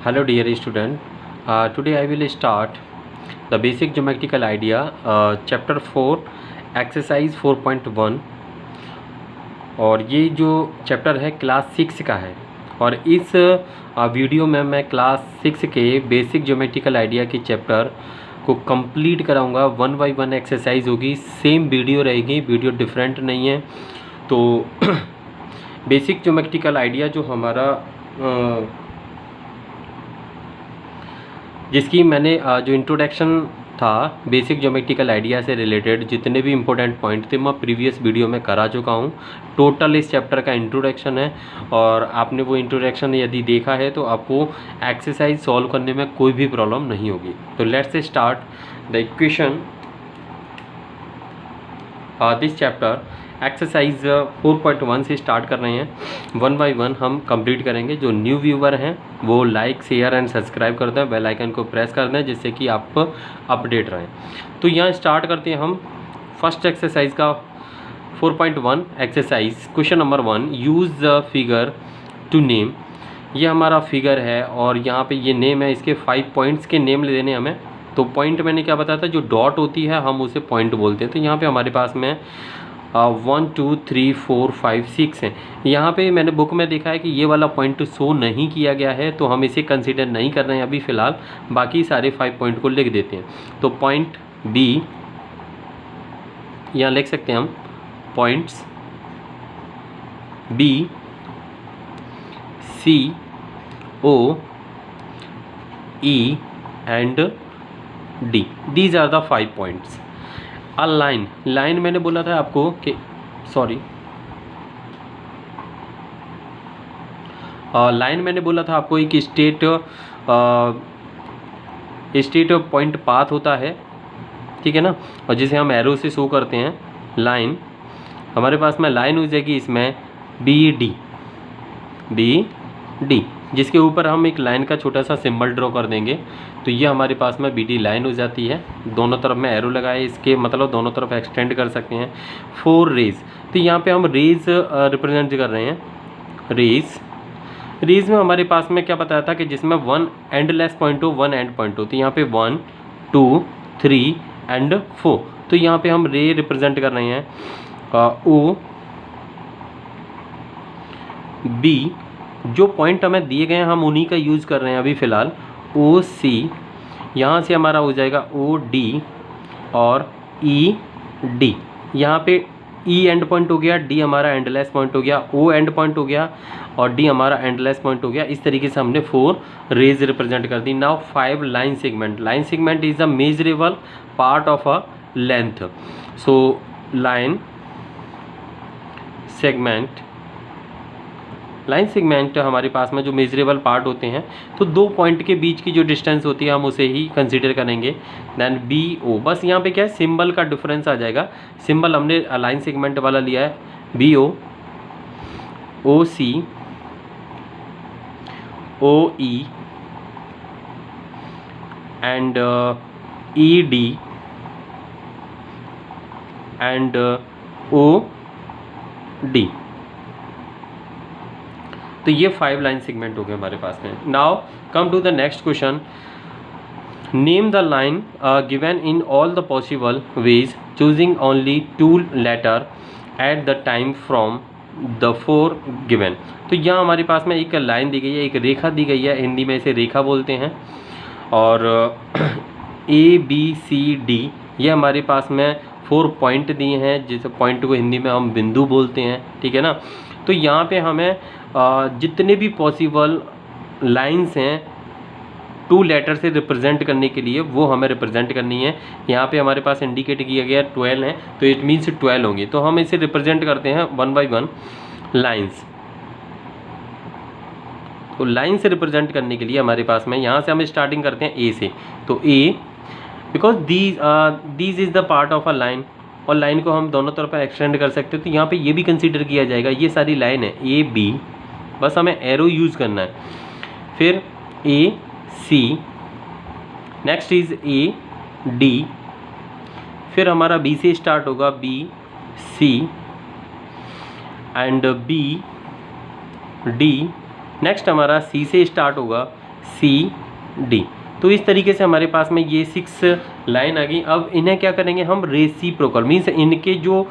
Hello dear student, today I will start the basic geometrical idea, chapter 4 exercise 4.1। और ये जो chapter है class 6 का है और इस वीडियो में मैं क्लास 6 के बेसिक ज्योमेट्रिकल आइडिया के चैप्टर को कंप्लीट कराऊंगा। 1 बाय 1 एक्सरसाइज होगी, सेम वीडियो रहेगी, वीडियो डिफरेंट नहीं है। तो बेसिक ज्योमेट्रिकल आइडिया जो हमारा जिसकी मैंने जो इंट्रोडक्शन था बेसिक ज्योमेट्रिकल आइडिया से रिलेटेड जितने भी इंपॉर्टेंट पॉइंट थे मैं प्रीवियस वीडियो में करा चुका हूँ। टोटल इस चैप्टर का इंट्रोडक्शन है और आपने वो इंट्रोडक्शन यदि देखा है तो आपको एक्सरसाइज सॉल्व करने में कोई भी प्रॉब्लम नहीं होगी। तो let's start the equation this chapter. Exercise 4.1 से स्टार्ट कर रहे हैं, 1 बाय 1 हम कंप्लीट करेंगे। जो न्यू व्यूवर हैं वो लाइक शेयर एंड सब्सक्राइब कर दें, बेल आइकन को प्रेस कर दें जिससे कि आप अपडेट रहें। तो यहाँ स्टार्ट करते हैं हम फर्स्ट एक्सरसाइज का 4.1 exercise. Question number 1, use the figure to name. ये हमारा फिगर है और यहाँ पे ये नेम है, इसके 5 पॉइंट्स के नेम ले देने हमें। तो पॉइंट मैंने क्या बताया था, जो डॉट होती है हम उसे पॉइंट बोलते हैं। तो यहाँ पे हमारे पास में 1 2 3 4 5 6 हैं। यहाँ पे मैंने बुक में देखा है कि ये वाला पॉइंट शो नहीं किया गया है तो हम इसे कंसीडर नहीं कर रहे हैं अभी फ़िलहाल। बाकी सारे 5 पॉइंट को लिख देते हैं। तो पॉइंट बी यहाँ लिख सकते हैं हम, points B C O E and D, these are the 5 points. A line, line मैंने बोला था आपको कि लाइन मैंने बोला था आपको एक स्टेट पॉइंट पाथ होता है, ठीक है ना, और जिसे हम एरो से शो करते हैं। लाइन हमारे पास में लाइन हो जाएगी इसमें बी डी, जिसके ऊपर हम एक लाइन का छोटा सा सिंबल ड्रॉ कर देंगे। तो ये हमारे पास में बी डी लाइन हो जाती है। दोनों तरफ में एरो लगाए, इसके मतलब दोनों तरफ एक्सटेंड कर सकते हैं। 4 रेज, तो यहाँ पे हम रेज रिप्रेजेंट कर रहे हैं। रेज में हमारे पास में क्या बताया था कि जिसमें 1 एंडलेस पॉइंट हो, 1 एंड पॉइंट हो। तो यहाँ पे 1 2 3 एंड 4। तो यहाँ पे हम रे रिप्रेजेंट कर रहे हैं ओ बी। जो पॉइंट हमें दिए गए हैं हम उन्हीं का यूज़ कर रहे हैं अभी फ़िलहाल। ओ सी, यहाँ से हमारा हो जाएगा ओ डी और ई डी। यहाँ पे ई एंड पॉइंट हो गया, डी हमारा एंडलेस पॉइंट हो गया, ओ एंड पॉइंट हो गया और डी हमारा एंडलेस पॉइंट हो गया। इस तरीके से हमने 4 रेज रिप्रेजेंट कर दी। Now 5 line segment. Line segment is a measurable part of a length. So line segment हमारे पास में जो मेजरेबल पार्ट होते हैं, तो 2 पॉइंट के बीच की जो डिस्टेंस होती है हम उसे ही कंसीडर करेंगे। देन बी ओ, बस यहाँ पे क्या है, सिंबल का डिफरेंस आ जाएगा। सिंबल हमने लाइन सेगमेंट वाला लिया है, B O C O E and E D and O D. तो ये 5 लाइन सेगमेंट हो गए हमारे पास में। Now come to the next question. Name the line given in all the possible ways choosing only 2 letter at the time from the 4 given. तो यहाँ हमारे पास में एक लाइन दी गई है, एक रेखा दी गई है, हिंदी में इसे रेखा बोलते हैं। और ए बी सी डी ये हमारे पास में 4 पॉइंट दिए हैं, जिस पॉइंट को हिंदी में हम बिंदु बोलते हैं, ठीक है ना। तो यहाँ पे हमें जितने भी पॉसिबल लाइंस हैं 2 लेटर से रिप्रेजेंट करने के लिए वो हमें रिप्रेजेंट करनी है। यहाँ पे हमारे पास इंडिकेट किया गया 12 है, तो इट मीन्स 12 होंगे। तो हम इसे रिप्रेजेंट करते हैं 1 बाय 1 लाइंस। तो लाइन से रिप्रेजेंट करने के लिए हमारे पास में यहाँ से हम स्टार्टिंग करते हैं ए से। तो A, because these is the part of a line, और लाइन को हम दोनों तरफ एक्सटेंड कर सकते हैं। तो यहाँ पे ये भी कंसीडर किया जाएगा। ये सारी लाइन है ए बी, बस हमें एरो यूज़ करना है। फिर A C, next is A D, फिर हमारा बी से स्टार्ट होगा B C and B D. Next हमारा सी से स्टार्ट होगा सी डी। तो इस तरीके से हमारे पास में ये 6 लाइन आ गई। अब इन्हें क्या करेंगे हम, रेसिप्रोकल मीन्स इनके जो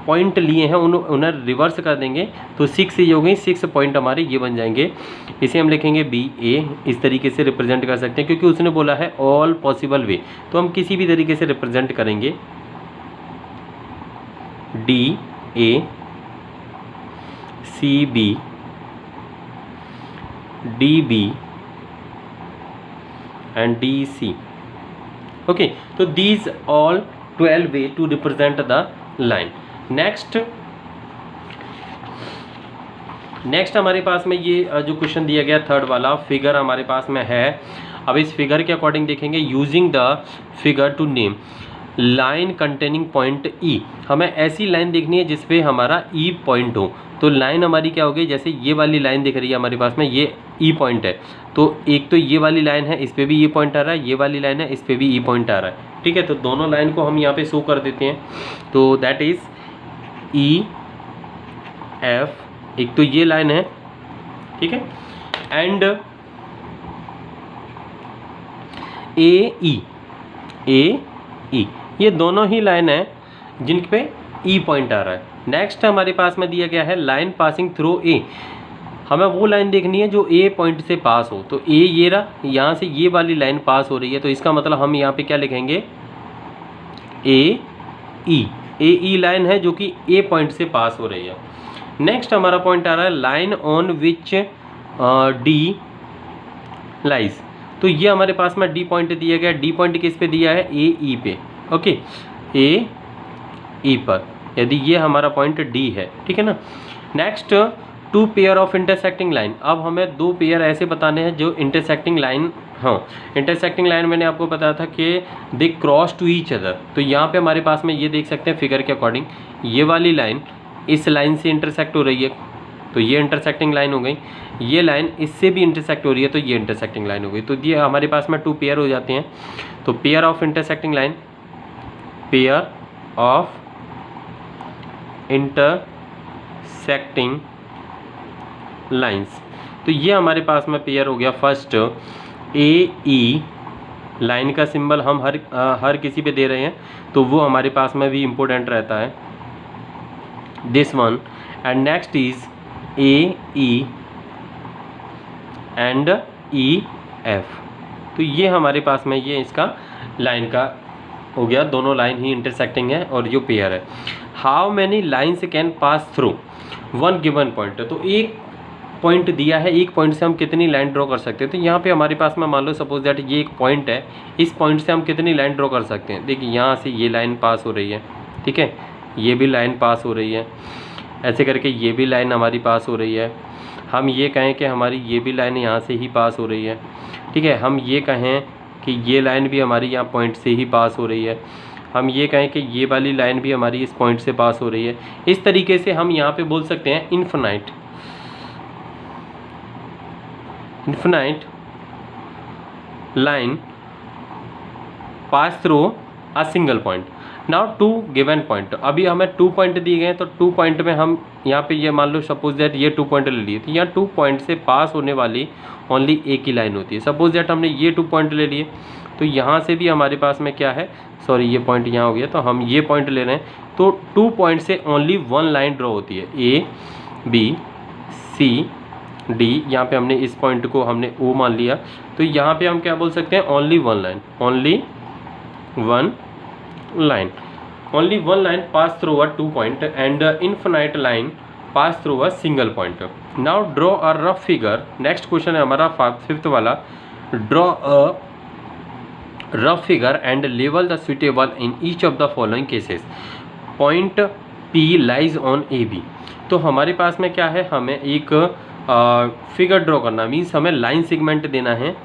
पॉइंट लिए हैं उन्हें रिवर्स कर देंगे। तो 6 ये हो गई, 6 पॉइंट हमारे ये बन जाएंगे। इसे हम लिखेंगे बी ए, इस तरीके से रिप्रेजेंट कर सकते हैं क्योंकि उसने बोला है ऑल पॉसिबल वे, तो हम किसी भी तरीके से रिप्रेजेंट करेंगे। D A, C B, D B and DC. Okay, so these all 12 way to represent the line. Next हमारे पास में ये जो क्वेश्चन दिया गया थर्ड वाला फिगर हमारे पास में है। अब इस फिगर के अकॉर्डिंग देखेंगे, using the figure to name line containing point E. हमें ऐसी लाइन देखनी है जिसपे हमारा ई पॉइंट हो। तो लाइन हमारी क्या होगी, जैसे ये वाली लाइन दिख रही है हमारे पास में, ये ई पॉइंट है। तो एक तो ये वाली लाइन है, इस पे भी ई पॉइंट आ रहा है, ये वाली लाइन है, इस पे भी ई पॉइंट आ रहा है। ठीक है, तो दोनों लाइन को हम यहाँ पे शो कर देते हैं। तो दैट इज ई एफ, एक तो ये लाइन है, ठीक है, एंड ए ई, ये दोनों ही लाइन है जिन पे ई पॉइंट आ रहा है। नेक्स्ट हमारे पास में दिया गया है लाइन पासिंग थ्रू ए। हमें वो लाइन देखनी है जो ए पॉइंट से पास हो। तो ए ये रहा, यहाँ से ये वाली लाइन पास हो रही है, तो इसका मतलब हम यहाँ पे क्या लिखेंगे, ए ई लाइन है जो कि ए पॉइंट से पास हो रही है। नेक्स्ट हमारा पॉइंट आ रहा है line on which D lies. तो ये हमारे पास में डी पॉइंट दिया गया। डी पॉइंट किस पे दिया है, ए ई पे। ओके, ए ई पर, यदि ये हमारा पॉइंट डी है, ठीक है ना। Next 2 pair of intersecting line. अब हमें 2 पेयर ऐसे बताने हैं जो इंटरसेक्टिंग लाइन, हाँ इंटरसेक्टिंग लाइन मैंने आपको बताया था कि they cross to each other. तो यहाँ पे हमारे पास में ये देख सकते हैं फिगर के अकॉर्डिंग, ये वाली लाइन इस लाइन से इंटरसेक्ट हो रही है, तो ये इंटरसेक्टिंग लाइन हो गई। ये लाइन इससे भी इंटरसेक्ट हो रही है, तो ये इंटरसेक्टिंग लाइन हो गई। तो ये हमारे पास में 2 पेयर हो जाते हैं। तो pair of intersecting line, pair of intersecting lines. तो ये हमारे पास में पेयर हो गया। फर्स्ट ए ई लाइन का सिंबल हम हर किसी पे दे रहे हैं, तो वो हमारे पास में भी इम्पोर्टेंट रहता है, this one. And next is A E and E F. तो ये हमारे पास में ये इसका लाइन का हो गया, दोनों लाइन ही इंटरसेक्टिंग है और जो पेयर है। How many lines can pass through one given point. तो एक पॉइंट दिया है, एक पॉइंट से हम कितनी लाइन ड्रॉ कर सकते हैं। तो यहाँ पे हमारे पास में मान लो सपोज दैट ये एक पॉइंट है, इस पॉइंट से हम कितनी लाइन ड्रॉ कर सकते हैं। देखिए यहाँ से ये लाइन पास हो रही है, ठीक है, ये भी लाइन पास हो रही है, ऐसे करके ये भी लाइन हमारी पास हो रही है। हम ये कहें कि हमारी ये भी लाइन यहाँ से ही पास हो रही है, ठीक है। हम ये कहें कि ये लाइन भी हमारी यहाँ पॉइंट से ही पास हो रही है। हम ये कहें कि ये वाली लाइन भी हमारी इस पॉइंट से पास हो रही है। इस तरीके से हम यहाँ पे बोल सकते हैं infinite line pass through a single point. Now 2 given point. अभी हमें 2 पॉइंट दिए गए हैं, तो 2 पॉइंट में हम यहाँ पे ये मान लो सपोज दैट ये 2 पॉइंट ले लिए, तो यहाँ 2 पॉइंट से पास होने वाली ओनली एक ही लाइन होती है। सपोज दैट हमने ये 2 पॉइंट ले लिए, तो यहाँ से भी हमारे पास में क्या है, सॉरी ये पॉइंट यहाँ हो गया, तो हम ये पॉइंट ले रहे हैं। तो 2 पॉइंट से ओनली 1 लाइन ड्रॉ होती है, ए बी सी डी। यहाँ पे हमने इस पॉइंट को हमने ओ मान लिया, तो यहाँ पे हम क्या बोल सकते हैं, only 1 line, only 1 line, only 1 line pass through a 2 point and infinite line pass through a single point. Now draw a rough figure. Next question है हमारा 5th वाला, draw a rough figure and label the suitable in each of the following cases. Point P lies on AB. तो हमारे पास में क्या है, हमें एक फिगर ड्रॉ करना, मीन्स हमें लाइन सेगमेंट देना है।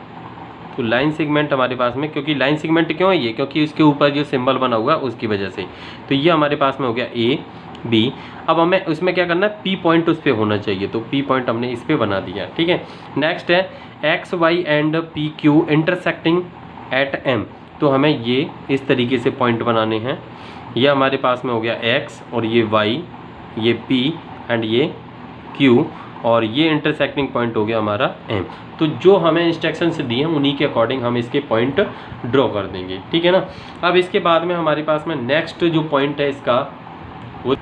तो लाइन सेगमेंट हमारे पास में, क्योंकि लाइन सेगमेंट क्यों है ये, क्योंकि उसके ऊपर जो सिंबल बना हुआ है उसकी वजह से। तो ये हमारे पास में हो गया ए बी। अब हमें उसमें क्या करना है, पी पॉइंट उस पर होना चाहिए, तो पी पॉइंट हमने इस पर बना दिया, ठीक है। नेक्स्ट है X Y and P Q intersecting at M. तो हमें ये इस तरीके से पॉइंट बनाने हैं। ये हमारे पास में हो गया एक्स और ये वाई, ये पी एंड ये क्यू। और ये इंटरसेक्टिंग पॉइंट हो गया हमारा एम। तो जो हमें इंस्ट्रक्शन से दिए हैं उन्हीं के अकॉर्डिंग हम इसके पॉइंट ड्रॉ कर देंगे, ठीक है ना। अब इसके बाद में हमारे पास में नेक्स्ट जो पॉइंट है इसका वो,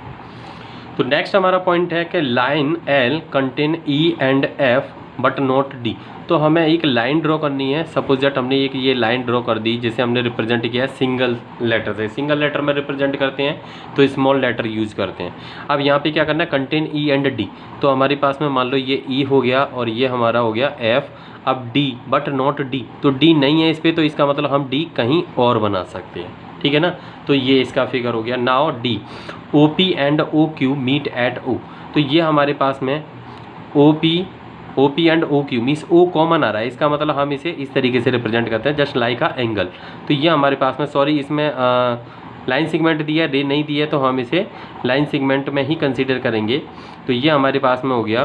तो नेक्स्ट हमारा पॉइंट है कि line L contain E and F but not D. तो हमें एक लाइन ड्रॉ करनी है। सपोज दैट हमने एक ये लाइन ड्रॉ कर दी जिसे हमने रिप्रेजेंट किया है सिंगल लेटर से। सिंगल लेटर में रिप्रेजेंट करते हैं तो स्मॉल लेटर यूज़ करते हैं। अब यहाँ पे क्या करना है, कंटेन ई एंड डी। तो हमारे पास में मान लो ये ई हो गया और ये हमारा हो गया एफ। अब डी बट नॉट डी, तो डी नहीं है इस पर, तो इसका मतलब हम डी कहीं और बना सकते हैं, ठीक है ना। तो ये इसका फिगर हो गया। Now D O P and O Q meet at O. तो ये हमारे पास में O P and O Q means O common आ रहा है, इसका मतलब हम इसे इस तरीके से रिप्रेजेंट करते हैं जस्ट लाइक अ एंगल। तो ये हमारे पास में, सॉरी इसमें लाइन सेगमेंट दिया है, रे नहीं दिया है, तो हम इसे लाइन सेगमेंट में ही कंसीडर करेंगे। तो ये हमारे पास में हो गया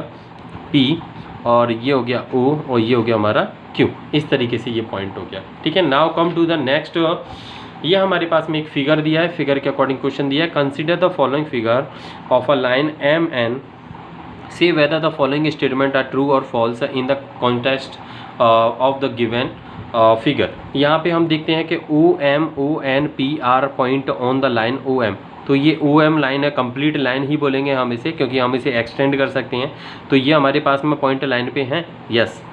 पी और ये हो गया ओ और ये हो गया हमारा क्यू। इस तरीके से ये पॉइंट हो गया, ठीक है। Now come to the next. ये हमारे पास में एक फिगर दिया है, फिगर के अकॉर्डिंग क्वेश्चन दिया है। Consider the following figure of a line M N, say whether the following statement are true or false in the context of the given figure। यहाँ पे हम देखते हैं कि OM are point on the line OM। तो ये OM line है, complete line ही बोलेंगे हम इसे, क्योंकि हम इसे एक्सटेंड कर सकते हैं। तो ये हमारे पास में पॉइंट लाइन पे हैं, यस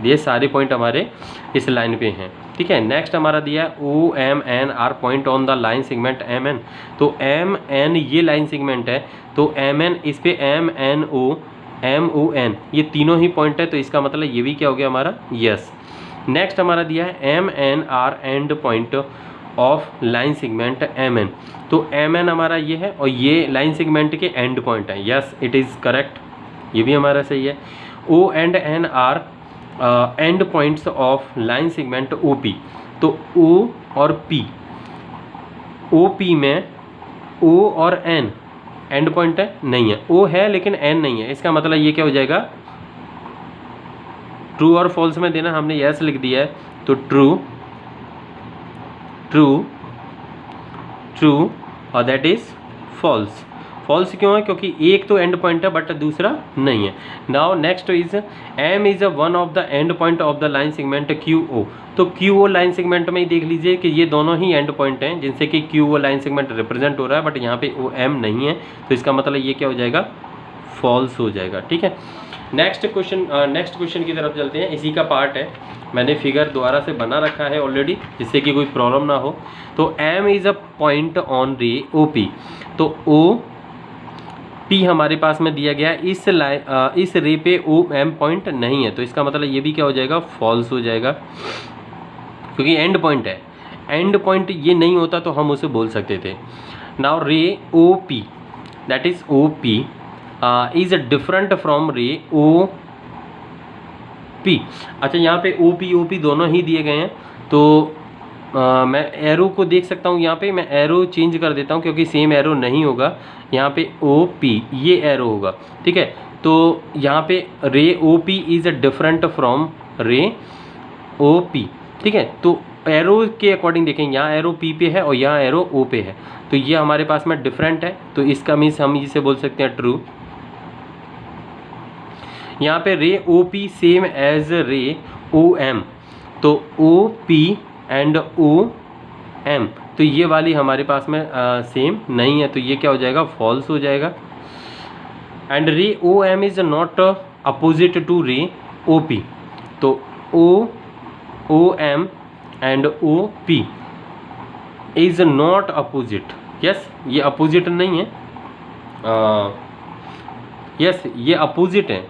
ये सारे पॉइंट हमारे इस लाइन पे हैं, ठीक है। नेक्स्ट हमारा दिया है OMN are point on the line segment MN। तो MN ये लाइन सेगमेंट है, तो MN इस पे MNO MON ये तीनों ही पॉइंट है, तो इसका मतलब ये भी क्या हो गया हमारा, यस। नेक्स्ट हमारा दिया है MN are end point of line segment MN। तो MN हमारा ये है और ये लाइन सेगमेंट के एंड पॉइंट है, यस इट इज़ करेक्ट, ये भी हमारा सही है। O and N are end points of line segment OP। तो O और P, OP में O और N एंड पॉइंट है, नहीं है, O है लेकिन N नहीं है, इसका मतलब ये क्या हो जाएगा, ट्रू और फॉल्स में देना, हमने यस लिख दिया है। तो ट्रू ट्रू ट्रू और दैट इज फॉल्स। फॉल्स क्यों है, क्योंकि एक तो एंड पॉइंट है बट दूसरा नहीं है। Now next is M is one of the end point of the line segment QO। तो QO लाइन सेगमेंट में ही देख लीजिए कि ये दोनों ही एंड पॉइंट हैं जिनसे कि QO लाइन सेगमेंट रिप्रेजेंट हो रहा है, बट यहाँ पे OM नहीं है, तो इसका मतलब ये क्या हो जाएगा, फॉल्स हो जाएगा, ठीक है। नेक्स्ट क्वेश्चन की तरफ चलते हैं, इसी का पार्ट है, मैंने फिगर दोबारा से बना रखा है ऑलरेडी जिससे कि कोई प्रॉब्लम ना हो। तो M is a point on रे OP। तो OP हमारे पास में दिया गया है, इस रे पे OM पॉइंट नहीं है, तो इसका मतलब ये भी क्या हो जाएगा, फॉल्स हो जाएगा, क्योंकि एंड पॉइंट है। एंड पॉइंट ये नहीं होता तो हम उसे बोल सकते थे। नाउ रे OP that is OP is different from रे OP। अच्छा यहाँ पे OP दोनों ही दिए गए हैं, तो मैं एरो को देख सकता हूँ, यहाँ पे मैं एरो चेंज कर देता हूँ क्योंकि सेम एरो नहीं होगा, यहाँ पे OP ये एरो होगा, ठीक है। तो यहाँ पे रे OP इज़ डिफरेंट फ्रॉम रे OP, ठीक है। तो एरो के अकॉर्डिंग देखेंगे, यहाँ एरो P पे है और यहाँ एरो O पे है, तो ये हमारे पास में डिफरेंट है, तो इसका मीन्स हम इसे बोल सकते हैं ट्रू। यहाँ पे रे OP सेम एज रे OM, तो OP एंड OM, तो ये वाली हमारे पास में सेम नहीं है, तो ये क्या हो जाएगा, फॉल्स हो जाएगा। And ray OM is not opposite to ray OP। तो OM and OP is not opposite, yes ये अपोजिट नहीं है, यस ये अपोजिट है,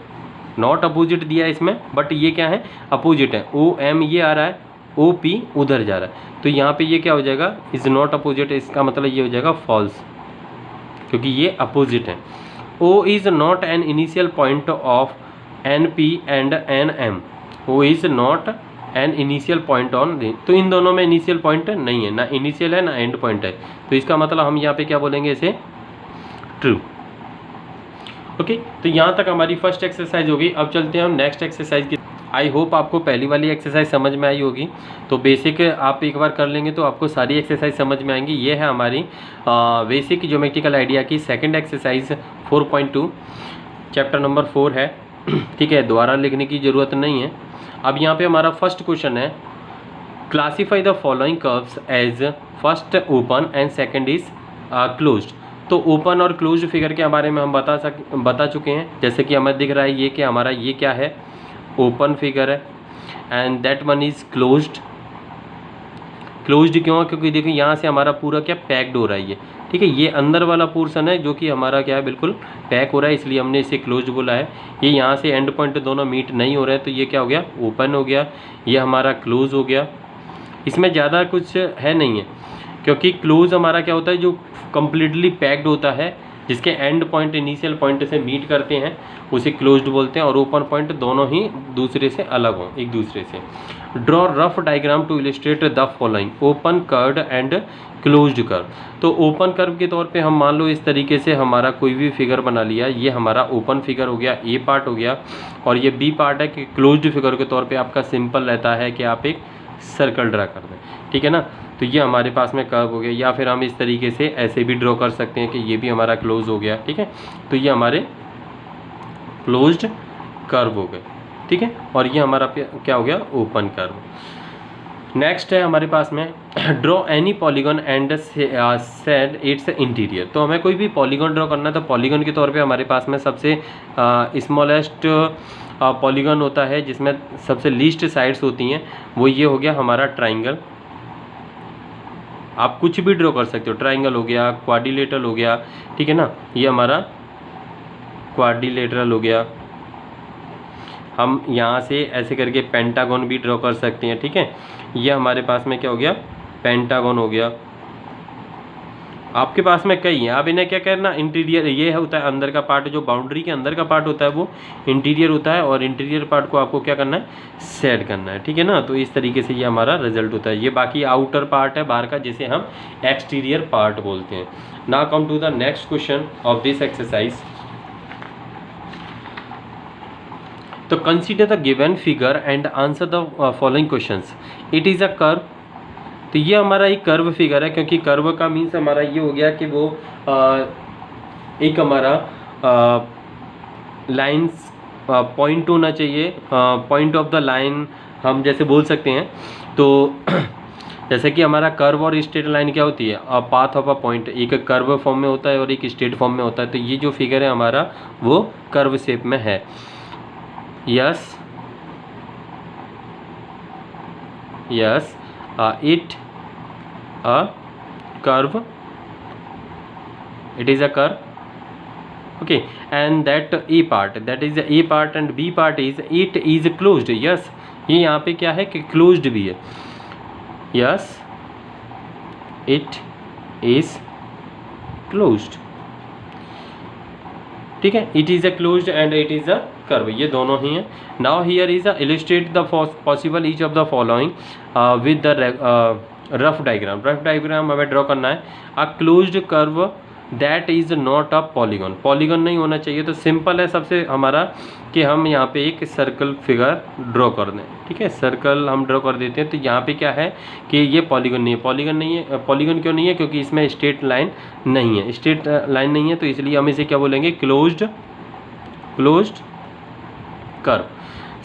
नॉट अपोजिट दिया है इसमें, बट ये क्या है, अपोजिट है। OM ये आ रहा है, OP उधर जा रहा है, तो यहाँ पे ये क्या हो जाएगा, इज नॉट अपोजिट, इसका मतलब ये हो जाएगा फॉल्स, क्योंकि ये अपोजिट है। O is not an initial point of NP and NM। O is not an initial point on, तो इन दोनों में इनिशियल पॉइंट नहीं है, ना इनिशियल है ना एंड पॉइंट है, तो इसका मतलब हम यहाँ पे क्या बोलेंगे, इसे ट्रू। ओके, तो यहाँ तक हमारी फर्स्ट एक्सरसाइज होगी। अब चलते हैं हम नेक्स्ट एक्सरसाइज की। आई होप आपको पहली वाली एक्सरसाइज समझ में आई होगी, तो बेसिक आप एक बार कर लेंगे तो आपको सारी एक्सरसाइज समझ में आएंगी। ये है हमारी बेसिक ज्योमेट्रिकल आइडिया की सेकंड एक्सरसाइज 4.2। चैप्टर नंबर 4 है, ठीक है, दोबारा लिखने की ज़रूरत नहीं है। अब यहाँ पे हमारा फर्स्ट क्वेश्चन है, classify the following curves as first open and second is closed. तो ओपन और क्लोज्ड फिगर के बारे में हम बता चुके हैं। जैसे कि हमें दिख रहा है ये कि हमारा ये क्या है, ओपन फिगर है, and that one is closed. Closed क्यों है? क्योंकि देखिए यहाँ से हमारा पूरा क्या पैक्ड हो रहा है ये, ठीक है, ये अंदर वाला पोर्शन है जो कि हमारा क्या है, बिल्कुल पैक हो रहा है, इसलिए हमने इसे क्लोज्ड बोला है। ये यहाँ से एंड पॉइंट दोनों मीट नहीं हो रहे हैं, तो ये क्या हो गया, ओपन हो गया, ये हमारा क्लोज हो गया। इसमें ज़्यादा कुछ है नहीं है, क्योंकि क्लोज हमारा क्या होता है, जो कम्प्लीटली पैक्ड होता है, जिसके एंड पॉइंट इनिशियल पॉइंट से मीट करते हैं, उसे क्लोज्ड बोलते हैं। और ओपन पॉइंट दोनों ही दूसरे से अलग हों, एक दूसरे से। Draw rough diagram to illustrate the following open curve and closed curve. तो ओपन कर्व के तौर पे हम मान लो इस तरीके से हमारा कोई भी फिगर बना लिया, ये हमारा ओपन फिगर हो गया, ए पार्ट हो गया, और ये बी पार्ट है कि क्लोज्ड फिगर के तौर पे आपका सिंपल रहता है कि आप एक सर्कल ड्रा कर दें, ठीक है ना। तो ये हमारे पास में कर्व हो गया, या फिर हम इस तरीके से ऐसे भी ड्रॉ कर सकते हैं कि ये भी हमारा क्लोज हो गया, ठीक है। तो ये हमारे क्लोज्ड कर्व हो गए, ठीक है, और ये हमारा क्या हो गया, ओपन कर्व। नेक्स्ट है हमारे पास में draw any polygon and said it's interior. तो हमें कोई भी पॉलीगन ड्रॉ करना है, तो पॉलीगन के तौर पे हमारे पास में सबसे स्मॉलेस्ट पॉलीगन होता है, जिसमें सबसे लीस्ट साइड्स होती हैं, वो ये हो गया हमारा ट्राइंगल। आप कुछ भी ड्रॉ कर सकते हो, ट्राइंगल हो गया, क्वाड्रिलेटरल हो गया, ठीक है ना, ये हमारा क्वाड्रिलेटरल हो गया। हम यहाँ से ऐसे करके पेंटागन भी ड्रॉ कर सकते हैं, ठीक है। ये हमारे पास में क्या हो गया, पेंटागन हो गया। आपके पास में कई हैं, आप इन्हें क्या करना, इंटीरियर, ये होता है अंदर का पार्ट, जो बाउंड्री के अंदर का पार्ट होता है वो इंटीरियर होता है, और इंटीरियर पार्ट को आपको क्या करना है, सेट करना है, ठीक है ना। तो इस तरीके से ये हमारा रिजल्ट होता है। ये बाकी आउटर पार्ट है बाहर का, जिसे हम एक्सटीरियर पार्ट बोलते हैं। Now come to the next question of this exercise. तो consider the given figure and answer the following questions. It is a curve. तो ये हमारा एक कर्व फिगर है, क्योंकि कर्व का मीन्स हमारा ये हो गया कि वो एक हमारा लाइन्स पॉइंट होना चाहिए, पॉइंट ऑफ द लाइन हम जैसे बोल सकते हैं। तो जैसे कि हमारा कर्व और स्ट्रेट लाइन क्या होती है, पाथ ऑफ अ पॉइंट, एक कर्व फॉर्म में होता है और एक स्ट्रेट फॉर्म में होता है। तो ये जो फिगर है हमारा वो कर्व शेप में है। Yes yes it a curve, it is a curve, okay, and that a part, that is the a part, and b part is it is closed। yes, ये यहाँ पे क्या है कि closed भी है। yes, it is closed, ठीक है, it is a closed end it is a curve, ये दोनों ही हैं। Now here is a illustrate the possible each of the following with the rough diagram. Rough diagram हमें draw करना है। A closed curve that is not a polygon, polygon नहीं होना चाहिए। तो सिंपल है सबसे हमारा कि हम यहाँ पे एक सर्कल फिगर ड्रॉ कर दें, ठीक है, सर्कल हम ड्रॉ कर देते हैं। तो यहाँ पे क्या है कि ये पॉलीगन नहीं है, पॉलीगन नहीं है। पॉलीगन क्यों नहीं है? क्योंकि इसमें स्ट्रेट लाइन नहीं है, स्ट्रेट लाइन नहीं है, तो इसलिए हम इसे क्या बोलेंगे, closed curve.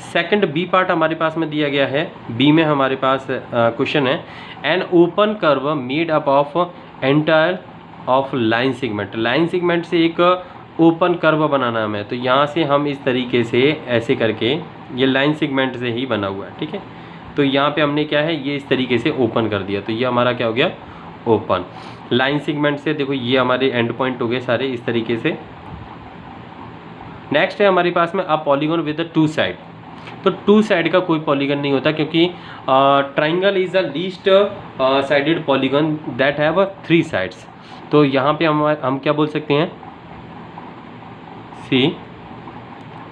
Second B part हमारे पास में दिया गया है। बी में हमारे पास क्वेश्चन है, an open curve made up of entire of line segment. Line segment से एक ओपन कर्व बनाना हमें। तो यहाँ से हम इस तरीके से ऐसे करके, ये लाइन सेगमेंट से ही बना हुआ है, ठीक है। तो यहाँ पे हमने क्या है, ये इस तरीके से ओपन कर दिया। तो ये हमारा क्या हो गया, ओपन। लाइन सेगमेंट से देखो ये हमारे एंड पॉइंट हो गए सारे इस तरीके से। नेक्स्ट है हमारे पास में a polygon with two side. तो टू साइड का कोई पॉलीगन नहीं होता, क्योंकि triangle is the least sided polygon that have 3 sides. तो यहाँ पे हम क्या बोल सकते हैं, see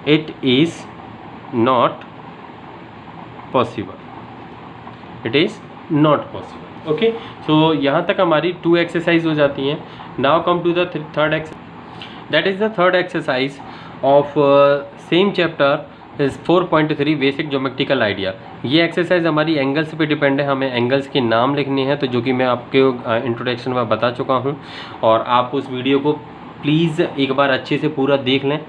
it is not possible, it is not possible. Okay, so यहाँ तक हमारी 2 एक्सरसाइज हो जाती हैं। Now come to the third exercise, that is the third exercise of same chapter is 4.3 basic geometrical idea. ये एक्सरसाइज हमारी angles पे depend है, हमें एंगल्स के नाम लिखने हैं, तो जो कि मैं आपके इंट्रोडक्शन में बता चुका हूँ, और आप उस वीडियो को प्लीज़ एक बार अच्छे से पूरा देख लें।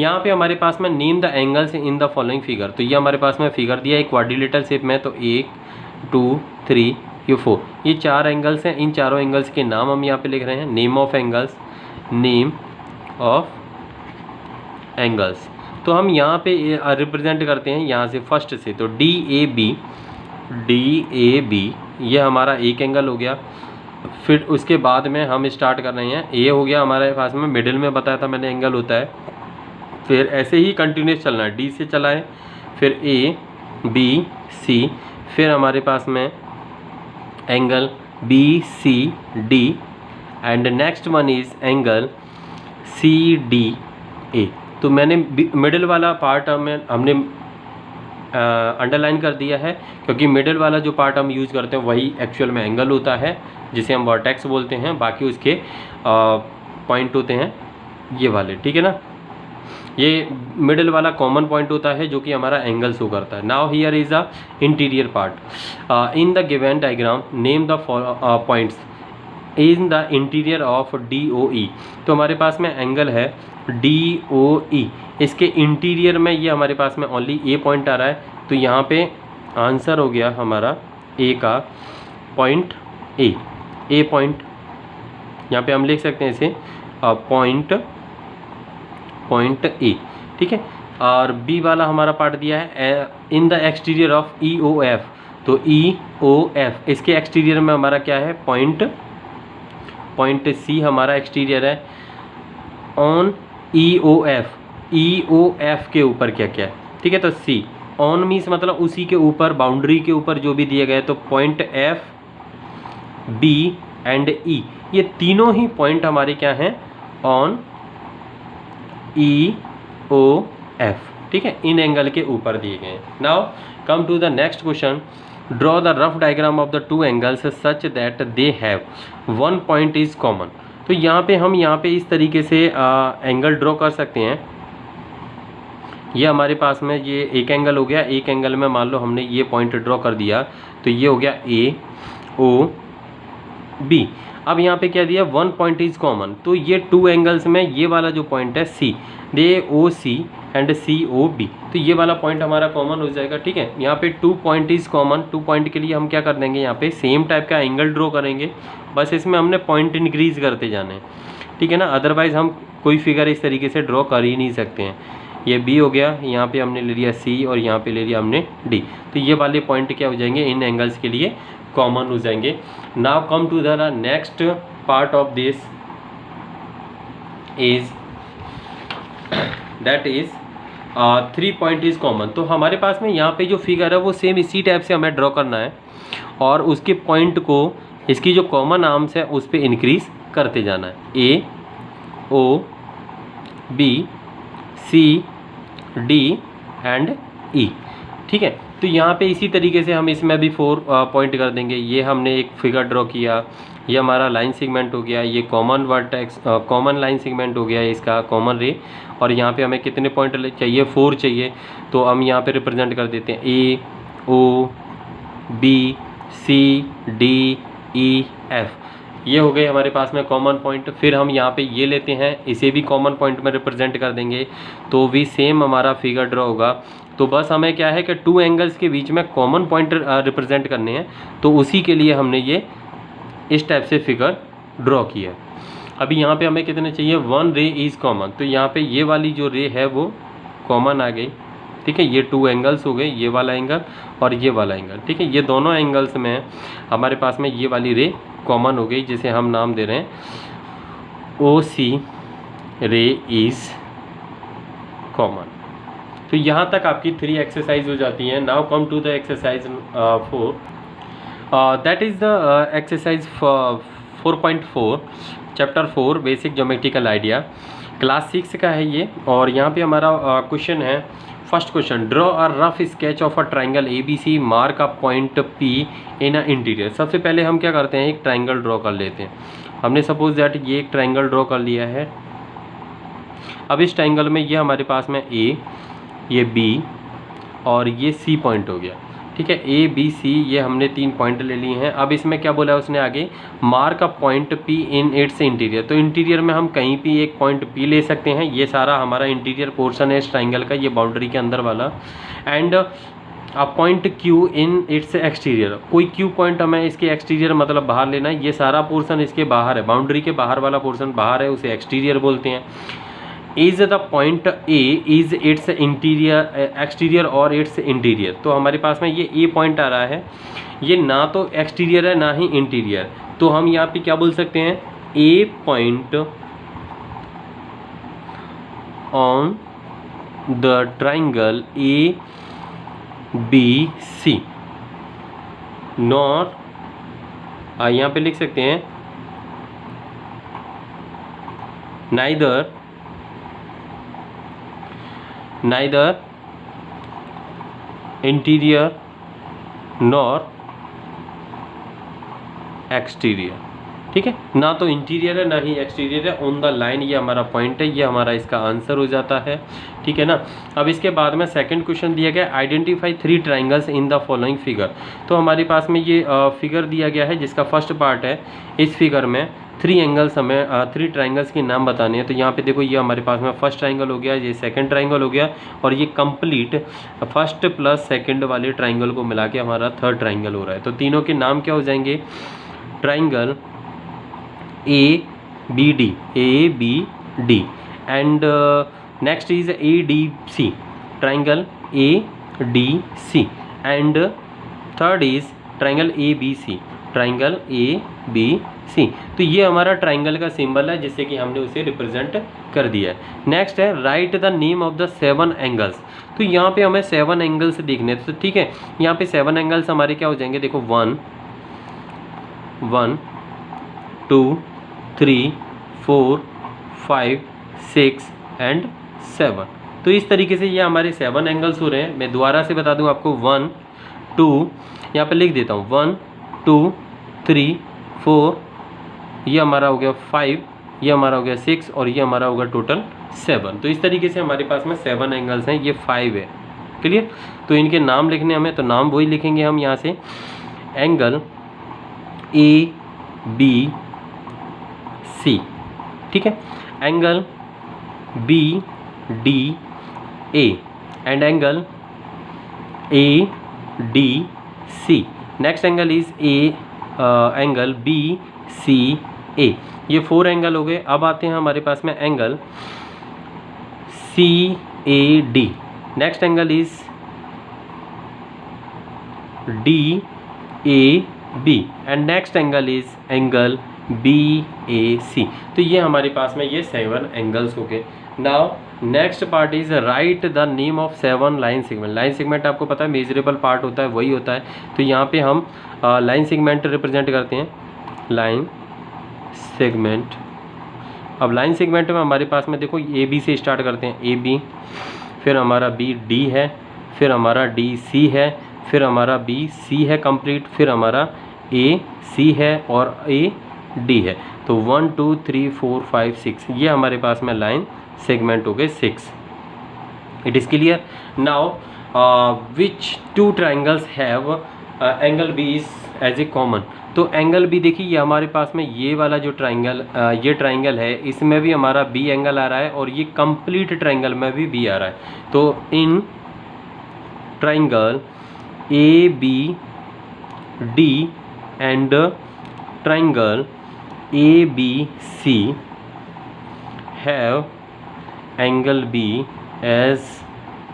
यहाँ पे हमारे पास में name the angles in the following figure, तो ये हमारे पास में फिगर दिया है क्वाड्रिलेटरल शेप में, तो 1 2 3 ये 4, ये 4 एंगल्स हैं। इन चारों एंगल्स के नाम हम यहाँ पे लिख रहे हैं, name of angles, name of angles. तो हम यहाँ पे रिप्रेजेंट करते हैं यहाँ से फर्स्ट से, तो डी ए बी ये हमारा एक एंगल हो गया। फिर उसके बाद में हम स्टार्ट कर रहे हैं, ए हो गया हमारे पास में, मिडिल में बताया था मैंने एंगल होता है। फिर ऐसे ही कंटिन्यूस चलना है, डी से चलाएं, फिर ए बी सी, फिर हमारे पास में angle B C D, and next one is angle C D A. तो मैंने मिडिल वाला पार्ट हमने अंडरलाइन कर दिया है, क्योंकि मिडिल वाला जो पार्ट हम यूज़ करते हैं वही एक्चुअल में एंगल होता है, जिसे हम वर्टेक्स बोलते हैं। बाकी उसके पॉइंट होते हैं ये वाले, ठीक है ना। ये मिडिल वाला कॉमन पॉइंट होता है जो कि हमारा एंगल शो करता है। Now here is a interior part. In the given diagram name the points in the interior of DOE। तो हमारे पास में एंगल है DOE, इसके इंटीरियर में ये हमारे पास में ओनली ए पॉइंट आ रहा है, तो यहाँ पे आंसर हो गया हमारा ए का पॉइंट ए पॉइंट। यहाँ पे हम लिख सकते हैं इसे पॉइंट ए, ठीक है। और बी वाला हमारा पार्ट दिया है in the exterior of EOF, तो EOF इसके एक्सटीरियर में हमारा क्या है, पॉइंट सी हमारा एक्सटीरियर है। ऑन EOF के ऊपर क्या क्या है, ठीक है। तो सी ऑन मीन्स मतलब उसी के ऊपर, बाउंड्री के ऊपर जो भी दिया गया है, तो point F B and E ये तीनों ही पॉइंट हमारे क्या हैं, ऑन EOF, ठीक है, इन एंगल के ऊपर दिए गए हैं। Now come to the next question, draw the rough diagram of the two angles such that they have one point is common. तो यहाँ पे इस तरीके से एंगल ड्रॉ कर सकते हैं। ये हमारे पास में ये एक एंगल हो गया, एक एंगल में मान लो हमने ये पॉइंट ड्रॉ कर दिया, तो ये हो गया AOB। अब यहाँ पे क्या दिया, वन पॉइंट इज कॉमन, तो ये टू एंगल्स में ये वाला जो पॉइंट है C, they OC and COB, तो ये वाला पॉइंट हमारा कॉमन हो जाएगा, ठीक है। यहाँ पे 2 पॉइंट इज कॉमन, 2 पॉइंट के लिए हम क्या कर देंगे, यहाँ पे सेम टाइप का एंगल ड्रॉ करेंगे, बस इसमें हमने पॉइंट इंक्रीज करते जाने हैं, ठीक है ना। अदरवाइज हम कोई फिगर इस तरीके से ड्रॉ कर ही नहीं सकते हैं। ये B हो गया, यहाँ पे हमने ले लिया C और यहाँ पे ले लिया हमने D, तो ये वाले पॉइंट क्या हो जाएंगे, इन एंगल्स के लिए कॉमन हो जाएंगे। Now come to the next part of this is that is 3 point is common. तो हमारे पास में यहाँ पे जो फिगर है वो सेम इसी टाइप से हमें ड्रॉ करना है, और उसके पॉइंट को इसकी जो कॉमन आर्म्स है उस पर इंक्रीज करते जाना है, A O B C D and E, ठीक है। तो यहाँ पे इसी तरीके से हम इसमें भी 4 पॉइंट कर देंगे। ये हमने एक फिगर ड्रॉ किया, ये हमारा लाइन सेगमेंट हो गया, ये common vertex common line segment हो गया इसका कॉमन रे, और यहाँ पे हमें कितने पॉइंट चाहिए, 4 चाहिए, तो हम यहाँ पे रिप्रेजेंट कर देते हैं A O B C D E F, ये हो गए हमारे पास में कॉमन पॉइंट। फिर हम यहाँ पे ये लेते हैं, इसे भी कॉमन पॉइंट में रिप्रेजेंट कर देंगे, तो भी सेम हमारा फिगर ड्रॉ होगा। तो बस हमें क्या है कि 2 एंगल्स के बीच में कॉमन पॉइंट रिप्रेजेंट करने हैं, तो उसी के लिए हमने ये इस टाइप से फिगर ड्रॉ किया। अभी यहाँ पे हमें कितने चाहिए, 1 रे इज़ कॉमन, तो यहाँ पे ये वाली जो रे है वो कॉमन आ गई, ठीक है। ये 2 एंगल्स हो गए, ये वाला एंगल और ये वाला एंगल, ठीक है। ये दोनों एंगल्स में हमारे पास में ये वाली रे कॉमन हो गई, जिसे हम नाम दे रहे हैं OC रे इज़ कॉमन। तो यहाँ तक आपकी 3 एक्सरसाइज हो जाती हैं। Now come to the exercise 4, that is the exercise 4.4 chapter 4 basic geometrical idea, class 6 का है ये। और यहाँ पे हमारा क्वेश्चन है, first question, draw a rough sketch of a triangle ABC, mark a point P in a interior. सबसे पहले हम क्या करते हैं, एक ट्राइंगल ड्रॉ कर लेते हैं। हमने सपोज दैट ये एक ट्राइंगल ड्रॉ कर लिया है। अब इस ट्राइंगल में ये हमारे पास में A, ये B और ये C पॉइंट हो गया, ठीक ठीक है। ए बी सी ये हमने 3 पॉइंट ले लिए हैं। अब इसमें क्या बोला है उसने आगे, mark a point P in its interior. तो इंटीरियर में हम कहीं भी एक पॉइंट पी ले सकते हैं। ये सारा हमारा इंटीरियर पोर्शन है इस ट्राइंगल का, ये बाउंड्री के अंदर वाला। And a point Q in its exterior, कोई क्यू पॉइंट हमें इसके एक्सटीरियर मतलब बाहर लेना है। ये सारा पोर्शन इसके बाहर है, बाउंड्री के बाहर वाला पोर्शन बाहर है, उसे एक्सटीरियर बोलते हैं। Is the point A is it's interior exterior और इट्स इंटीरियर। तो हमारे पास में ये ए पॉइंट आ रहा है, ये ना तो एक्सटीरियर है ना ही इंटीरियर, तो हम यहाँ पे क्या बोल सकते हैं, a point on the triangle A B C not, यहाँ पे लिख सकते हैं नाइदर इंटीरियर नॉर एक्सटीरियर। ठीक है, ना तो इंटीरियर है ना ही एक्सटीरियर है, ऑन द लाइन ये हमारा पॉइंट है, ये हमारा इसका आंसर हो जाता है। ठीक है ना। अब इसके बाद में सेकंड क्वेश्चन दिया गया, identify 3 triangles in the following figure. तो हमारे पास में ये फिगर दिया गया है जिसका फर्स्ट पार्ट है। इस फिगर में 3 एंगल्स हमें 3 ट्राइंगल्स के नाम बताने हैं। तो यहाँ पे देखो, ये हमारे पास में फर्स्ट ट्राइंगल हो गया, ये सेकंड ट्राइंगल हो गया, और ये कंप्लीट फर्स्ट प्लस सेकंड वाले ट्राइंगल को मिला के हमारा थर्ड ट्राइंगल हो रहा है। तो तीनों के नाम क्या हो जाएंगे, triangle A B D and next is A D C, triangle A D C and third is triangle A B C, triangle A B C. तो ये हमारा ट्राइंगल का सिंबल है जिससे कि हमने उसे रिप्रेजेंट कर दिया है। नेक्स्ट है right the name of the 7 angles. तो यहाँ पे हमें 7 एंगल्स देखने, तो ठीक है, यहाँ पे 7 एंगल्स हमारे क्या हो जाएंगे, देखो 1 2 3 4 5 6 एंड 7। तो इस तरीके से ये हमारे 7 एंगल्स हो रहे हैं। मैं दोबारा से बता दूं आपको, 1 2, यहाँ पे लिख देता हूँ, 1 2 3 4, ये हमारा हो गया 5, ये हमारा हो गया 6 और ये हमारा होगा टोटल 7। तो इस तरीके से हमारे पास में 7 एंगल्स हैं, ये 5 है। क्लियर। तो इनके नाम लिखने हमें, तो नाम वही लिखेंगे हम यहाँ से, एंगल ए बी सी, ठीक है, angle B D A and angle A D C. Next angle is angle B C A. ये 4 एंगल हो गए। अब आते हैं हमारे पास में angle C A D. Next angle is D A B and next angle is angle B A C. तो ये हमारे पास में ये 7 एंगल्स हो गए। Now next part is right the name of 7 line segment. Line segment आपको पता है मेजरेबल पार्ट होता है, वही होता है। तो यहाँ पे हम लाइन सेगमेंट रिप्रेजेंट करते हैं, लाइन सेगमेंट। अब लाइन सेगमेंट में हमारे पास में देखो, ए बी से स्टार्ट करते हैं, ए बी, फिर हमारा बी डी है, फिर हमारा डी सी है, फिर हमारा बी सी है कंप्लीट, फिर हमारा ए सी है और ए डी है। तो 1 2 3 4 5 6 ये हमारे पास में लाइन सेगमेंट हो गए 6। It is clear. Now which 2 triangles have angle B is as a common. तो एंगल बी देखिए, ये हमारे पास में ये वाला जो ट्राइंगल ये ट्राइंगल है, इसमें भी हमारा बी एंगल आ रहा है और ये कंप्लीट ट्राइंगल में भी बी आ रहा है। तो in triangle A B D and triangle A B C have angle B as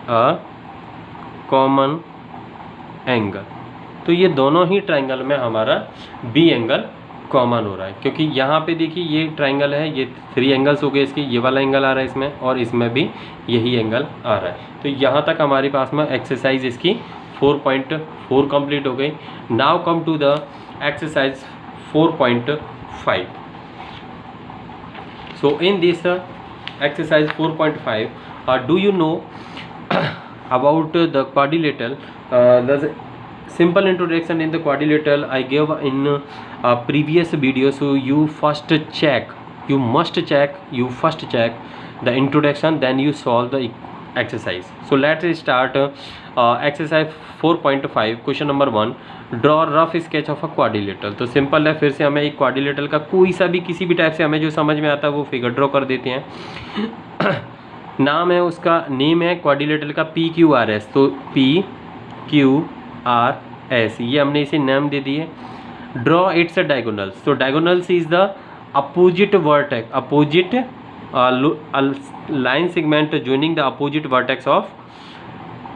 a common angle. तो ये दोनों ही ट्राइंगल में हमारा बी एंगल कॉमन हो रहा है, क्योंकि यहाँ पे देखिए ये ट्राइंगल है, ये 3 एंगल्स हो गए इसके, ये वाला एंगल आ रहा है इसमें और इसमें भी यही एंगल आ रहा है। तो यहाँ तक हमारे पास में एक्सरसाइज इसकी 4.4 कंप्लीट हो गई। Now come to the exercise 4.5. So in this exercise 4.5, do you know about the quadrilateral? The simple introduction in the quadrilateral I gave in previous video. So you must check the introduction, then you solve the exercise. So let's start exercise 4.5 question number 1, draw rough sketch of a quadrilateral. तो simple है, फिर से हमें एक quadrilateral का कोई सा भी किसी भी टाइप से हमें जो समझ में आता है वो फिगर ड्रॉ कर देते हैं। नाम है उसका, नेम है क्वाड्रिलेटरल का PQRS, तो PQRS ये हमने इसे नाम दे दिए। ड्रॉ इट्स डायगोनल्स, तो diagonals is the opposite vertex, opposite line segment joining the opposite vertex of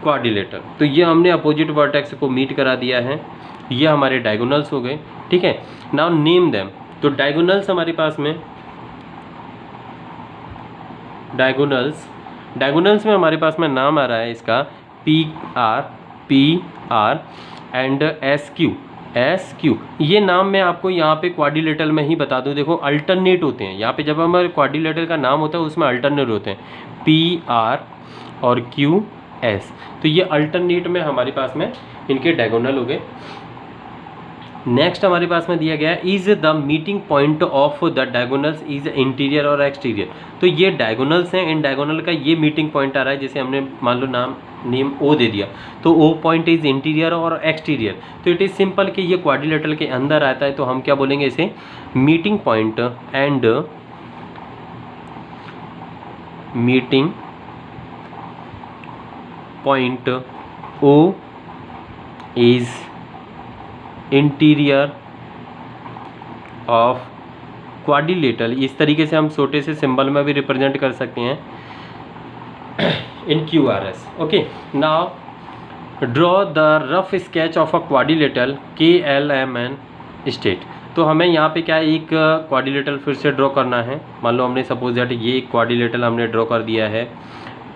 quadrilateral. तो ये हमने अपोजिट वर्टेक्स को मीट करा दिया है, ये हमारे डायगोनल्स हो गए, ठीक है। नाउ नेम देम, तो डायगोनल्स हमारे पास में, डायगोनल्स में हमारे पास में नाम आ रहा है इसका PR एंड SQ। ये नाम मैं आपको यहाँ पे क्वाड्रिलेटरल में ही बता दूँ, देखो अल्टरनेट होते हैं यहाँ पे, जब हमारे क्वाड्रिलेटरल का नाम होता है उसमें अल्टरनेट होते हैं PR और QS, तो ये अल्टरनेट में हमारे पास में इनके डायगोनल हो गए। नेक्स्ट हमारे पास में दिया गया है is the meeting point of the diagonals is interior और एक्सटीरियर। तो ये डायगोनल्स हैं, इन डायगोनल का ये मीटिंग पॉइंट आ रहा है, जैसे हमने मान लो नेम O दे दिया, तो O पॉइंट इज इंटीरियर और एक्सटीरियर, तो इट इज़ सिंपल कि ये क्वाड्रिलेटरल के अंदर आता है, तो हम क्या बोलेंगे इसे, meeting point and meeting point O is interior of quadrilateral. इस तरीके से हम छोटे से सिंबल में भी रिप्रेजेंट कर सकते हैं इन QRS। Okay, now draw the rough sketch of a quadrilateral KLMN state. तो हमें यहाँ पे क्या है, एक क्वाड्रिलेटरल फिर से ड्रॉ करना है। मान लो हमने सपोज दैट ये एक क्वाड्रिलेटरल हमने ड्रॉ कर दिया है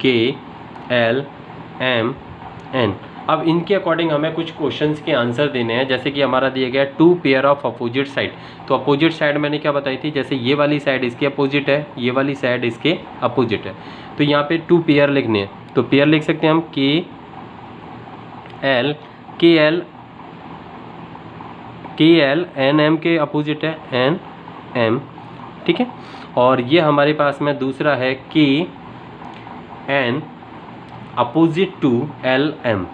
KLMN। अब इनके अकॉर्डिंग हमें कुछ क्वेश्चंस के आंसर देने हैं, जैसे कि हमारा दिया गया 2 पेयर ऑफ अपोजिट साइड। तो अपोजिट साइड मैंने क्या बताई थी, जैसे ये वाली साइड इसके अपोजिट है, ये वाली साइड इसके अपोजिट है, तो यहाँ पे 2 पेयर लिखने हैं। तो पेयर लिख सकते हैं हम KL NM के अपोजिट है NM, ठीक है। और ये हमारे पास में दूसरा है KN अपोजिट टू LM,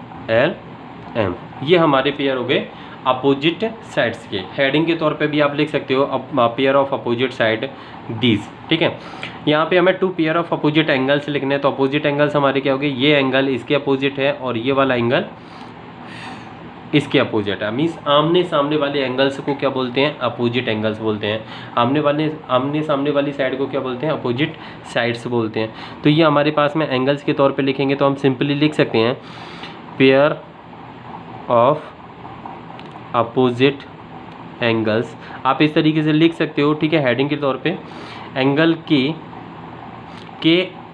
ये हमारे पेयर हो गए अपोजिट साइड्स के। हेडिंग के तौर पे भी आप लिख सकते हो pair of opposite side these, ठीक है। यहाँ पे हमें 2 पेयर ऑफ अपोजिट एंगल्स लिखने हैं, तो अपोजिट एंगल्स हमारे क्या हो गए, ये एंगल इसके अपोजिट है और ये वाला एंगल इसके अपोजिट है। मीन्स आमने सामने वाले एंगल्स को क्या बोलते हैं, अपोजिट एंगल्स बोलते हैं। आमने सामने वाली साइड को क्या बोलते हैं, अपोजिट साइड्स बोलते हैं। तो ये हमारे पास में एंगल्स के तौर पे लिखेंगे, तो हम सिंपली लिख सकते हैं पेयर ऑफ अपोजिट एंगल्स, आप इस तरीके से लिख सकते हो, ठीक है। हेडिंग के तौर पे एंगल के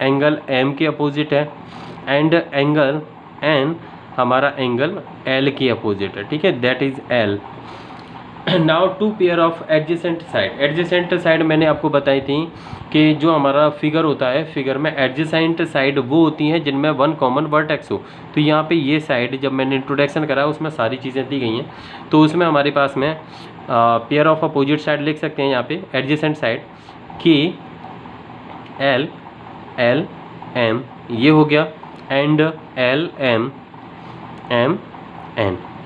एंगल M के अपोजिट है एंड एंगल N हमारा एंगल L के अपोजिट है, ठीक है, that is L। Now 2 pair of adjacent side. Adjacent side मैंने आपको बताई थी कि जो हमारा फिगर होता है, फिगर में एडजेसेंट साइड वो होती हैं जिनमें 1 कॉमन वर्टेक्स हो। तो यहाँ पे ये साइड जब मैंने इंट्रोडक्शन करा उसमें सारी चीज़ें दी गई हैं, तो उसमें हमारे पास में पेयर ऑफ अपोजिट साइड लिख सकते हैं यहाँ पे एडजेसेंट साइड KLM ये हो गया एंड LMN।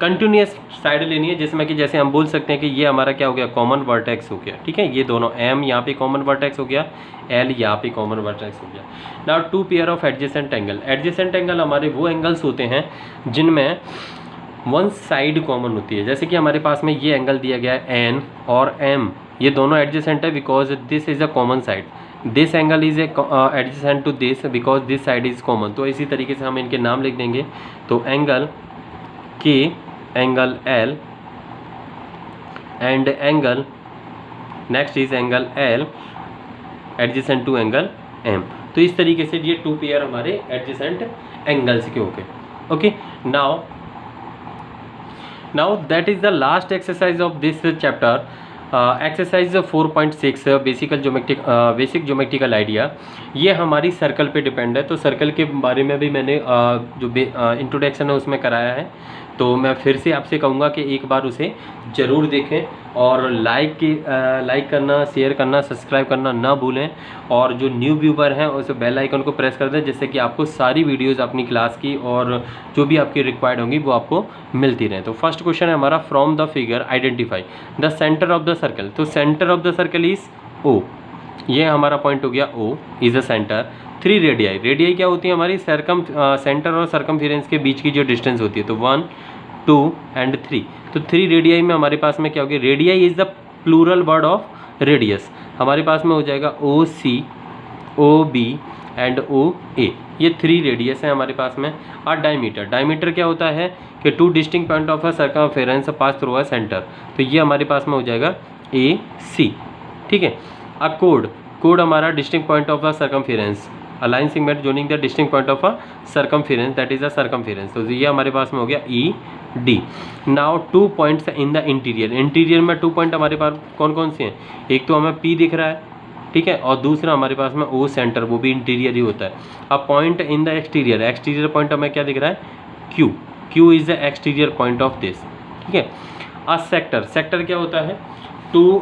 कंटिन्यूस साइड लेनी है, जिसमें कि जैसे हम बोल सकते हैं कि ये हमारा क्या हो गया, कॉमन वर्टेक्स हो गया, ठीक है। ये दोनों M यहाँ पे कॉमन वर्टेक्स हो गया, L यहाँ पे कॉमन वर्टेक्स हो गया। Now 2 pair of adjacent angle. Adjacent angle हमारे वो एंगल्स होते हैं जिनमें 1 साइड कॉमन होती है। जैसे कि हमारे पास में ये एंगल दिया गया है N और M, ये दोनों एडजेसेंट है because this is a common side. This angle is adjacent to this because this side is common. तो इसी तरीके से हम इनके नाम लिख देंगे, तो angle K angle L and angle next is angle L adjacent to angle M। तो इस तरीके से ये 2 पेयर हमारे एडजेसेंट एंगल्स के हो गए। Okay, now that is the last exercise of this chapter. Exercise 4.6 basic geometrical idea. ये हमारी सर्कल पे डिपेंड है, तो सर्कल के बारे में भी मैंने जो इंट्रोडक्शन है उसमें कराया है। तो मैं फिर से आपसे कहूँगा कि एक बार उसे ज़रूर देखें और लाइक करना, शेयर करना, सब्सक्राइब करना ना भूलें। और जो न्यू व्यूवर हैं उस बेल आइकन को प्रेस कर दें, जिससे कि आपको सारी वीडियोज़ अपनी क्लास की और जो भी आपकी रिक्वायर्ड होंगी वो आपको मिलती रहें। तो फर्स्ट क्वेश्चन है हमारा, from the figure identify the centre of the circle. तो centre of the circle is O, ये हमारा पॉइंट हो गया O is the centre. 3 radii, radii क्या होती है हमारी, सेंटर और सर्कमफेरेंस के बीच की जो डिस्टेंस होती है, तो 1 2 एंड 3। तो 3 रेडियाई में हमारे पास में क्या होगी, radii is the plural word of radius. हमारे पास में हो जाएगा ओ सी, ओ बी एंड ओ ए, ये 3 रेडियस है हमारे पास में। और डायमीटर, डायमीटर क्या होता है कि 2 distinct point of a circumference pass through a centre, तो ये हमारे पास में हो जाएगा ए सी, ठीक है। अ कोड, कोड हमारा distinct point of a circumference, a line segment joining the distinct point of a circumference, that is a circumference, तो ये हमारे पास में हो गया E D. Now 2 points in the interior, interior में 2 पॉइंट हमारे पास कौन कौन से हैं, एक तो हमें पी दिख रहा है, ठीक है, और दूसरा हमारे पास में ओ सेंटर, वो भी इंटीरियर ही होता है। अब point in the exterior, exterior point हमें क्या दिख रहा है, Q, Q is the exterior point of this, ठीक है। अ सेक्टर, सेक्टर क्या होता है, 2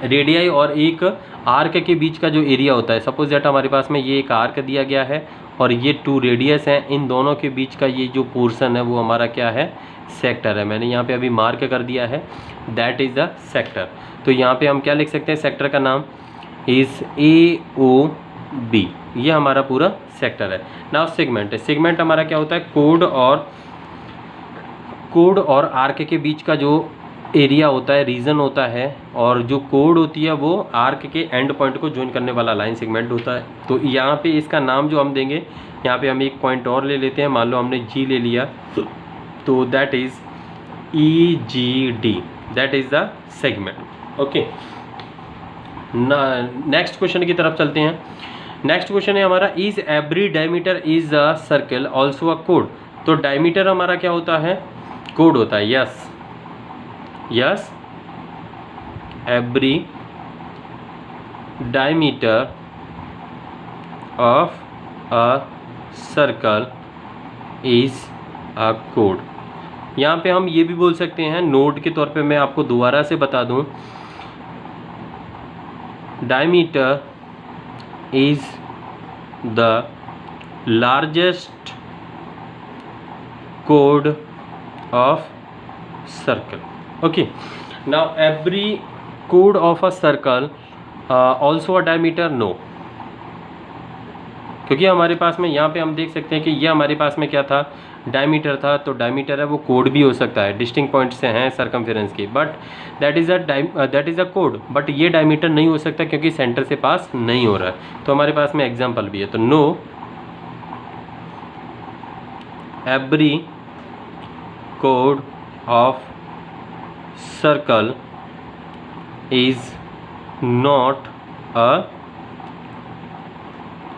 रेडियाई और एक आर्क के बीच का जो एरिया होता है। सपोज दैट हमारे पास में ये एक आर्क दिया गया है और ये 2 रेडियस हैं, इन दोनों के बीच का ये जो पोर्शन है वो हमारा क्या है, सेक्टर है। मैंने यहाँ पे अभी मार्क कर दिया है, दैट इज़ द सेक्टर। तो यहाँ पे हम क्या लिख सकते हैं, सेक्टर का नाम इज़ ए ओ बी, ये हमारा पूरा सेक्टर है। नाउ सेगमेंट, सेगमेंट हमारा क्या होता है, कोड और आर्क के बीच का जो एरिया होता है, रीजन होता है, और जो कोड होती है वो आर्क के एंड पॉइंट को ज्वाइन करने वाला लाइन सेगमेंट होता है। तो यहाँ पे इसका नाम जो हम देंगे, यहाँ पे हम एक पॉइंट और ले लेते हैं, मान लो हमने जी ले लिया, तो that is E G D, that is the segment, okay. Next question की तरफ चलते हैं। नेक्स्ट क्वेश्चन है हमारा, is every diameter is a circle also a code. तो डायमीटर हमारा क्या होता है, कोड होता है, yes yes, every diameter of a circle is a code. यहाँ पे हम ये भी बोल सकते हैं, नोट के तौर पे मैं आपको दोबारा से बता दूं, diameter is the largest code of circle, okay. Now every chord of a circle also a diameter, no, क्योंकि हमारे पास में यहाँ पे हम देख सकते हैं कि ये हमारे पास में क्या था, डायमीटर था, तो डायमीटर है वो कोड भी हो सकता है, डिस्टिंक्ट पॉइंट से हैं सर्कमफेरेंस की, but that is a code, but ये डायमीटर नहीं हो सकता क्योंकि सेंटर से पास नहीं हो रहा है। तो हमारे पास में एग्जाम्पल भी है, तो know every code of circle is not a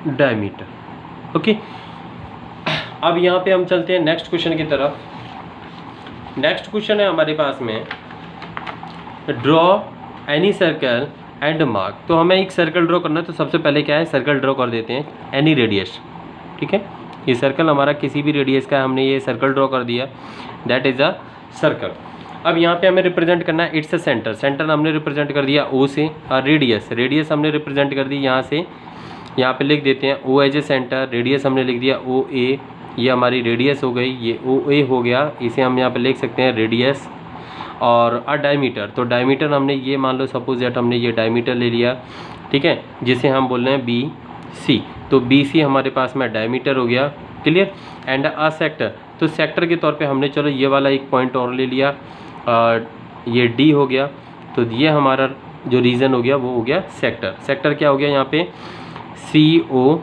diameter, okay. अब यहाँ पे हम चलते हैं नेक्स्ट क्वेश्चन की तरफ। नेक्स्ट क्वेश्चन है हमारे पास में, draw any circle and mark. तो हमें एक सर्कल ड्रॉ करना है, तो सबसे पहले क्या है, सर्कल ड्रॉ कर देते हैं, एनी रेडियस, ठीक है। ये सर्कल हमारा किसी भी रेडियस का है, हमने ये सर्कल ड्रॉ कर दिया, दैट इज़ अ सर्कल। अब यहाँ पे हमें रिप्रेजेंट करना है इट्स अ सेंटर, सेंटर हमने रिप्रेजेंट कर दिया ओ से, और रेडियस, रेडियस हमने रिप्रेजेंट कर दी यहाँ से, यहाँ पे लिख देते हैं ओ एज ए सेंटर, रेडियस हमने लिख दिया ओ ए, ये हमारी रेडियस हो गई, ये ओ ए हो गया, इसे हम यहाँ पे लिख सकते हैं रेडियस। और अ डायमीटर, तो डायमीटर हमने ये मान लो सपोज दैट हमने ये डायमीटर ले लिया, ठीक है, जिसे हम बोल रहे हैं बी सी, तो बी सी हमारे पास में डायमीटर हो गया, क्लियर। एंड अ सेक्टर, तो सेक्टर के तौर पे हमने चलो ये वाला एक पॉइंट और ले लिया, ये डी हो गया, तो ये हमारा जो रीजन हो गया वो हो गया सेक्टर। सेक्टर क्या हो गया यहाँ पे, सी ओ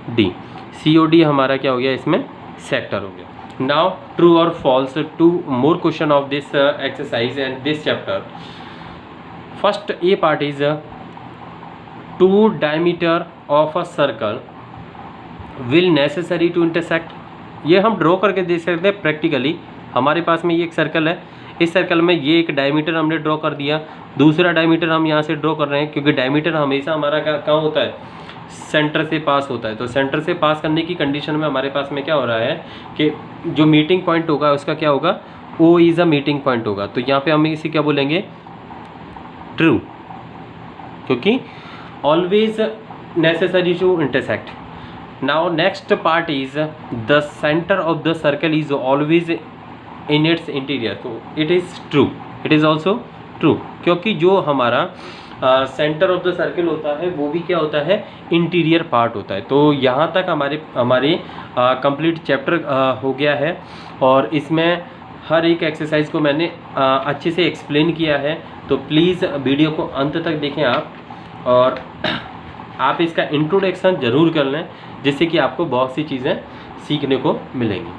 डी, सी ओ डी हमारा क्या हो गया, इसमें सेक्टर हो गया। नाउ ट्रू और false, two more question of this exercise and this chapter. First A part is two diameter of a circle will necessary to intersect. ये हम ड्रॉ करके देख सकते हैं प्रैक्टिकली। हमारे पास में ये एक सर्कल है, इस सर्कल में ये एक डायमीटर हमने ड्रॉ कर दिया, दूसरा डायमीटर हम यहाँ से ड्रॉ कर रहे हैं, क्योंकि डायमीटर हमेशा हमारा कहाँ होता है, सेंटर से पास होता है। तो सेंटर से पास करने की कंडीशन में हमारे पास में क्या हो रहा है कि जो मीटिंग पॉइंट होगा उसका क्या होगा, O is a meeting point होगा। तो यहाँ पे हम इसे क्या बोलेंगे, ट्रू, क्योंकि always necessary to intersect. Now next part is the centre of the circle is always in its interior. तो it is true, it is also true, क्योंकि जो हमारा सेंटर ऑफ द सर्कल होता है वो भी क्या होता है, इंटीरियर पार्ट होता है। तो यहाँ तक हमारे कंप्लीट चैप्टर हो गया है, और इसमें हर एक एक्सरसाइज को मैंने अच्छे से एक्सप्लेन किया है। तो प्लीज़ वीडियो को अंत तक देखें आप, और आप इसका इंट्रोडक्शन ज़रूर कर लें, जिससे कि आपको बहुत सी चीज़ें सीखने को मिलेंगी।